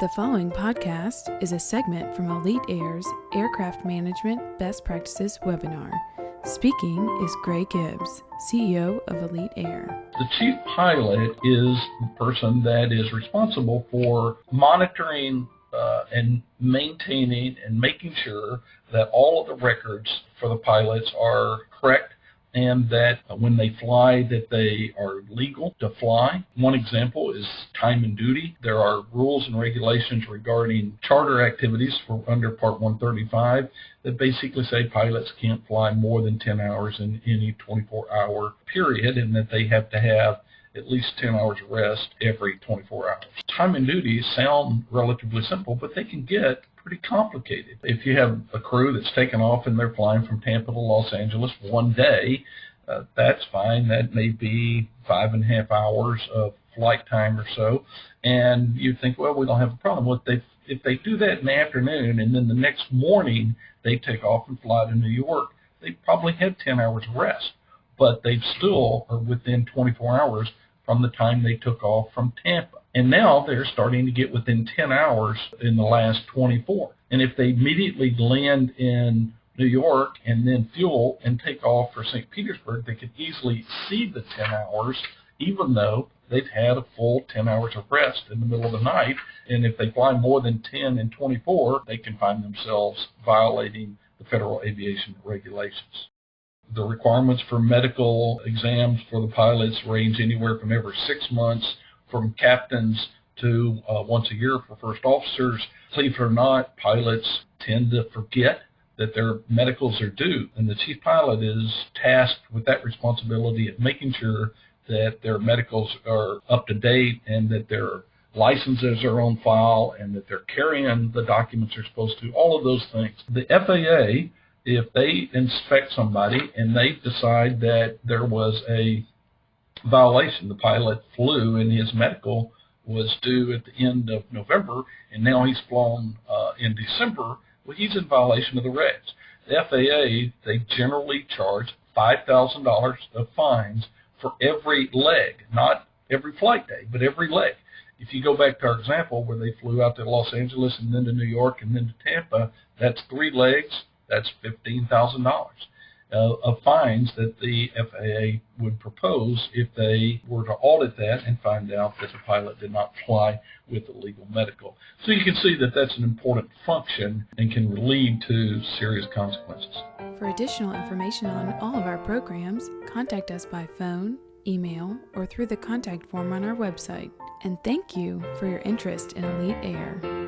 The following podcast is a segment from Elite Air's Aircraft Management Best Practices webinar. Speaking is Greg Gibbs, CEO of Elite Air. The chief pilot is the person that is responsible for monitoring and maintaining and making sure that all of the records for the pilots are correct and that when they fly that they are legal to fly. One example is time and duty. There are rules and regulations regarding charter activities for under Part 135 that basically say pilots can't fly more than 10 hours in any 24-hour period and that they have to have at least 10 hours of rest every 24 hours. Time and duty sound relatively simple, but they can get pretty complicated. If you have a crew that's taken off and they're flying from Tampa to Los Angeles one day, that's fine. That may be 5.5 hours of flight time or so. And you think, well, we don't have a problem. If they do that in the afternoon and then the next morning they take off and fly to New York, they probably had 10 hours of rest, but they still are within 24 hours from the time they took off from Tampa. And now they're starting to get within 10 hours in the last 24. And if they immediately land in New York and then fuel and take off for St. Petersburg, they could easily exceed the 10 hours, even though they've had a full 10 hours of rest in the middle of the night. And if they fly more than 10 and 24, they can find themselves violating the federal aviation regulations. The requirements for medical exams for the pilots range anywhere from every 6 months from captains to once a year for first officers. Believe it or not, pilots tend to forget that their medicals are due, and the chief pilot is tasked with that responsibility of making sure that their medicals are up to date and that their licenses are on file and that they're carrying the documents they're supposed to, all of those things. The FAA, if they inspect somebody and they decide that there was a violation, the pilot flew and his medical was due at the end of November and now he's flown in December, well, he's in violation of the regs. The FAA, they generally charge $5,000 of fines for every leg, not every flight day, but every leg. If you go back to our example where they flew out to Los Angeles and then to New York and then to Tampa, that's 3 legs. That's $15,000 of fines that the FAA would propose if they were to audit that and find out that the pilot did not fly with a legal medical. So you can see that that's an important function and can lead to serious consequences. For additional information on all of our programs, contact us by phone, email, or through the contact form on our website. And thank you for your interest in Elite Air.